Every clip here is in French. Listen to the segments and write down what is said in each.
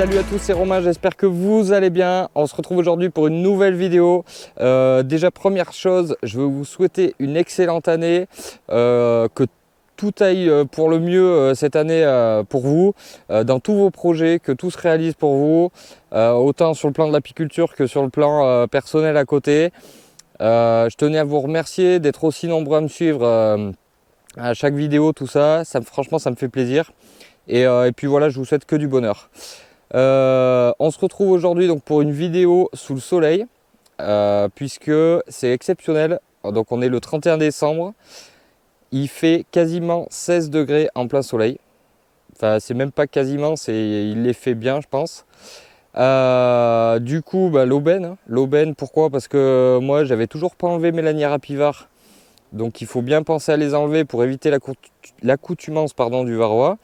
salut à tous, c'est Romain, j'espère que vous allez bien. On se retrouve aujourd'hui pour une nouvelle vidéo. Déjà première chose, je veux vous souhaiter une excellente année, que tout aille pour le mieux cette année pour vous, dans tous vos projets, que tout se réalise pour vous, autant sur le plan de l'apiculture que sur le plan personnel à côté. Je tenais à vous remercier d'être aussi nombreux à me suivre à chaque vidéo, tout ça, franchement ça me fait plaisir. Et puis voilà, je vous souhaite que du bonheur. On se retrouve aujourd'hui donc pour une vidéo sous le soleil, puisque c'est exceptionnel. Donc on est le 31 décembre, il fait quasiment 16 degrés en plein soleil. Enfin c'est même pas quasiment, il les fait bien je pense. Du coup l'aubaine, pourquoi? Parce que moi j'avais toujours pas enlevé mes lanières apivars, donc il faut bien penser à les enlever pour éviter l'accoutumance du varroa.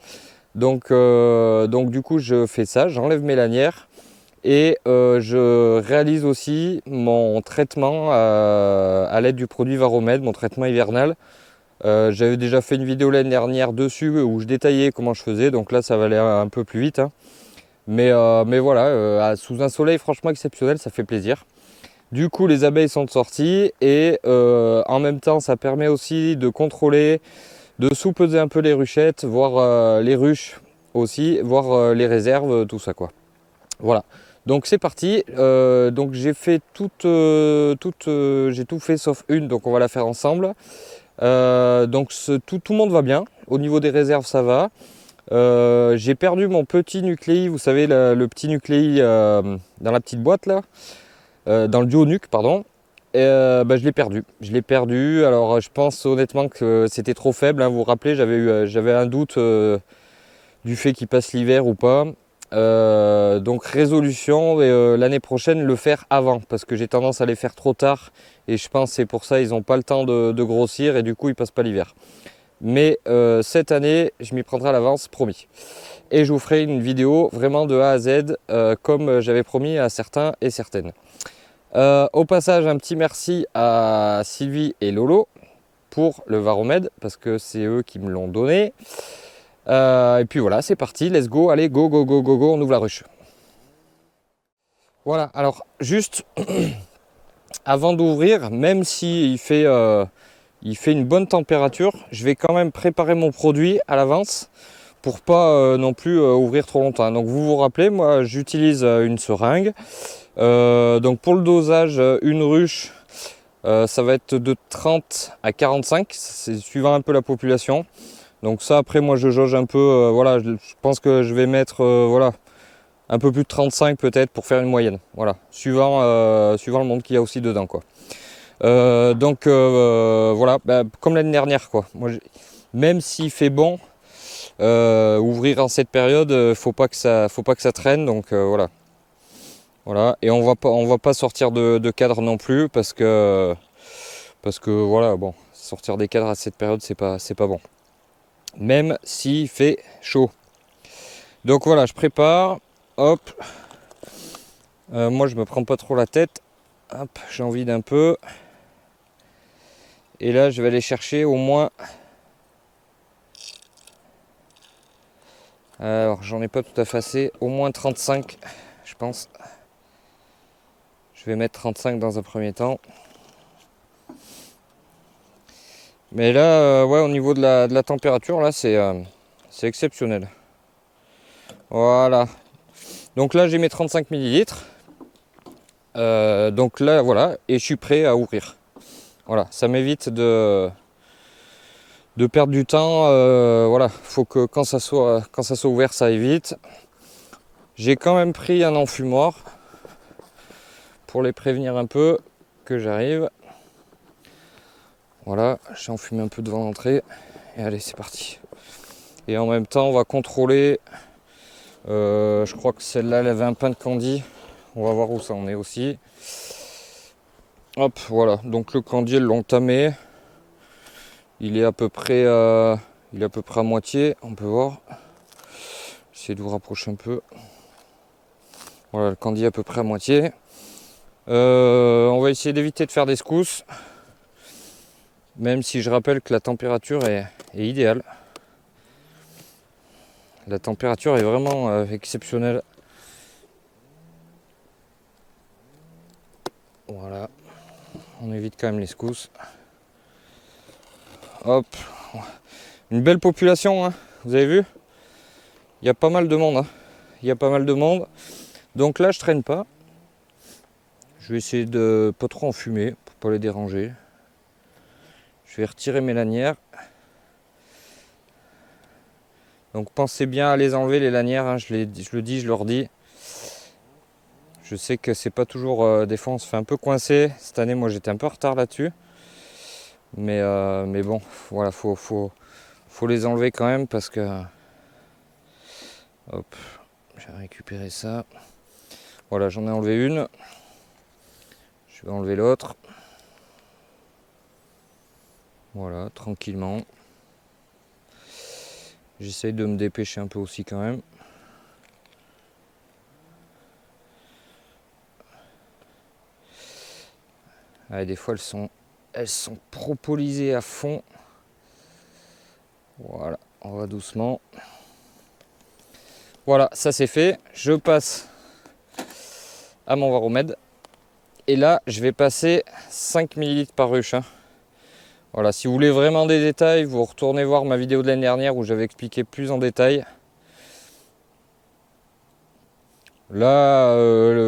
Donc du coup je fais ça, j'enlève mes lanières et je réalise aussi mon traitement à l'aide du produit Varromed, mon traitement hivernal. J'avais déjà fait une vidéo l'année dernière dessus où je détaillais comment je faisais, donc là ça va aller un peu plus vite, hein. Mais voilà, sous un soleil franchement exceptionnel, ça fait plaisir. Du coup les abeilles sont sorties et en même temps ça permet aussi de contrôler, de sous-peser un peu les ruchettes, voir les ruches aussi, voir les réserves, tout ça quoi. Voilà, donc c'est parti. Donc j'ai fait j'ai tout fait sauf une, donc on va la faire ensemble. Donc tout le monde va bien, au niveau des réserves ça va. J'ai perdu mon petit nucléi, vous savez le petit nucléi dans la petite boîte là, dans le duonuc pardon. Et je l'ai perdu. Alors je pense honnêtement que c'était trop faible, hein. Vous vous rappelez, j'avais un doute du fait qu'il passe l'hiver ou pas. Donc résolution, l'année prochaine le faire avant, parce que j'ai tendance à les faire trop tard et je pense que c'est pour ça ils n'ont pas le temps de grossir et du coup ils passent pas l'hiver. Mais cette année je m'y prendrai à l'avance, promis. Et je vous ferai une vidéo vraiment de A à Z comme j'avais promis à certains et certaines. Au passage, un petit merci à Sylvie et Lolo pour le Varromed, parce que c'est eux qui me l'ont donné. Et puis voilà, c'est parti, let's go, allez, go, go, go, go, go, on ouvre la ruche. Voilà, alors juste avant d'ouvrir, même s'il fait, il fait une bonne température, je vais quand même préparer mon produit à l'avance pour pas non plus ouvrir trop longtemps. Donc vous vous rappelez, moi j'utilise une seringue. Donc pour le dosage, une ruche, ça va être de 30 à 45, c'est suivant un peu la population. Donc ça après moi je jauge un peu, voilà, je pense que je vais mettre voilà, un peu plus de 35 peut-être pour faire une moyenne. Voilà, suivant le monde qu'il y a aussi dedans quoi. Voilà, comme l'année dernière quoi. Moi, même s'il fait bon, ouvrir en cette période, faut pas que ça traîne, donc voilà. Voilà, et on va pas sortir de cadre non plus parce que voilà, bon, sortir des cadres à cette période c'est pas bon. Même s'il fait chaud. Donc voilà, je prépare, hop. Moi je me prends pas trop la tête. Hop, j'en vide un peu. Et là je vais aller chercher au moins. Alors j'en ai pas tout à fait assez, au moins 35, je pense. Je vais mettre 35 dans un premier temps. Mais là, ouais, au niveau de la température, là, c'est exceptionnel. Voilà. Donc là, j'ai mes 35 millilitres. Donc là, voilà, et je suis prêt à ouvrir. Voilà, ça m'évite de perdre du temps. Voilà, faut que quand ça soit ouvert, ça aille vite. J'ai quand même pris un enfumoir pour les prévenir un peu que j'arrive. Voilà, j'ai enfumé un peu devant l'entrée. Et allez, c'est parti. Et en même temps, on va contrôler. Je crois que celle-là, elle avait un pain de candy. On va voir où ça en est aussi. Hop, voilà. Donc le candy, ils l'ont tamé. Il est à peu près à moitié. On peut voir. J'essaie de vous rapprocher un peu. Voilà, le candy est à peu près à moitié. On va essayer d'éviter de faire des secousses. Même si je rappelle que la température est idéale. La température est vraiment exceptionnelle. Voilà, on évite quand même les secousses. Hop, une belle population, hein. Vous avez vu, il y a pas mal de monde, hein. Il y a pas mal de monde. Donc là, je traîne pas. Je vais essayer de pas trop en fumer pour pas les déranger. Je vais retirer mes lanières. Donc pensez bien à les enlever les lanières, hein. Je le dis, je leur dis. Je sais que c'est pas toujours, des fois on se fait un peu coincer. Cette année, moi j'étais un peu en retard là-dessus. Mais bon, voilà, faut les enlever quand même parce que... Hop, j'ai récupéré ça. Voilà, j'en ai enlevé une. Je vais enlever l'autre. Voilà, tranquillement. J'essaye de me dépêcher un peu aussi quand même. Ouais, des fois elles sont propolisées à fond. Voilà, on va doucement. Voilà, ça c'est fait. Je passe à mon varomètre. Et là, je vais passer 5 ml par ruche, hein. Voilà, si vous voulez vraiment des détails, vous retournez voir ma vidéo de l'année dernière où j'avais expliqué plus en détail. Là,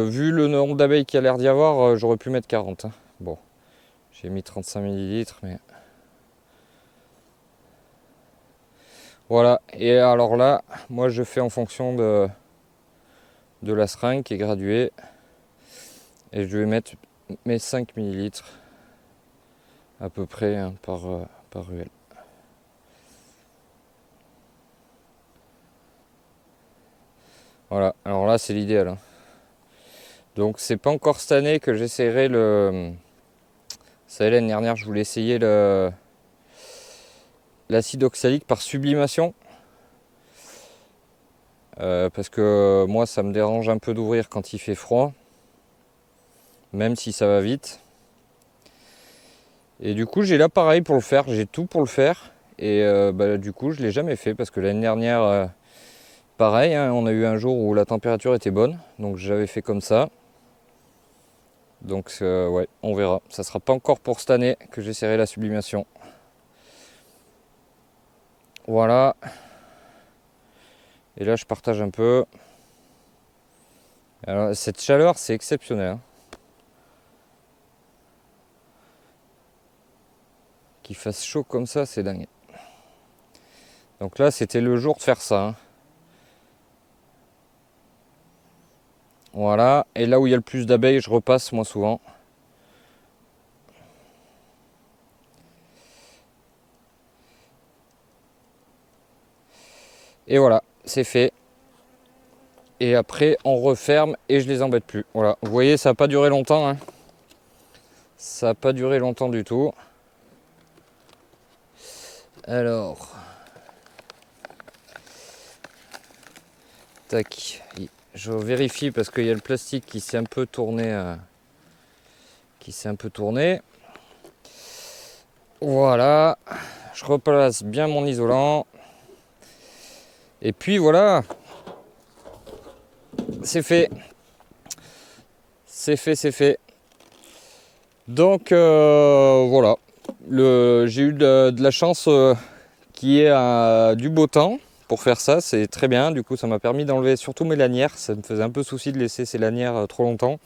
vu le nombre d'abeilles qu'il y a l'air d'y avoir, j'aurais pu mettre 40. Hein. Bon, j'ai mis 35 ml, mais... Voilà, et alors là, moi je fais en fonction de la seringue qui est graduée. Et je vais mettre mes 5 ml à peu près, hein, par ruelle. Voilà, alors là c'est l'idéal, hein. Donc c'est pas encore cette année que j'essaierai le... Ça l'année dernière je voulais essayer l'acide oxalique par sublimation. Parce que moi ça me dérange un peu d'ouvrir quand il fait froid. Même si ça va vite. Et du coup j'ai l'appareil pour le faire, j'ai tout pour le faire. Et du coup je l'ai jamais fait parce que l'année dernière... pareil, hein, on a eu un jour où la température était bonne, donc j'avais fait comme ça. Donc ouais, on verra. Ça sera pas encore pour cette année que j'essaierai la sublimation. Voilà. Et là je partage un peu. Alors cette chaleur c'est exceptionnel, hein. Qu'il fasse chaud comme ça, c'est dingue. Donc là c'était le jour de faire ça, hein. Voilà, et là où il y a le plus d'abeilles, je repasse moi souvent. Et voilà, c'est fait. Et après, on referme et je les embête plus. Voilà, vous voyez, ça n'a pas duré longtemps, hein. Ça n'a pas duré longtemps du tout. Alors, tac, je vérifie parce qu'il y a le plastique qui s'est un peu tourné. Voilà, je replace bien mon isolant. Et puis voilà, c'est fait. C'est fait. Donc voilà, j'ai eu de la chance qu'il y ait du beau temps pour faire ça, c'est très bien. Du coup ça m'a permis d'enlever surtout mes lanières, ça me faisait un peu souci de laisser ces lanières trop longtemps.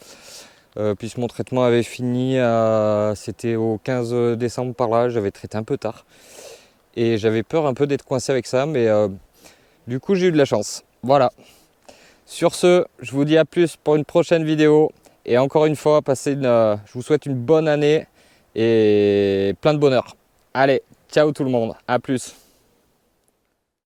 Puisque mon traitement avait fini, c'était au 15 décembre par là, j'avais traité un peu tard. Et j'avais peur un peu d'être coincé avec ça, mais du coup j'ai eu de la chance. Voilà. Sur ce, je vous dis à plus pour une prochaine vidéo. Et encore une fois, je vous souhaite une bonne année et plein de bonheur. Allez, ciao tout le monde, à plus.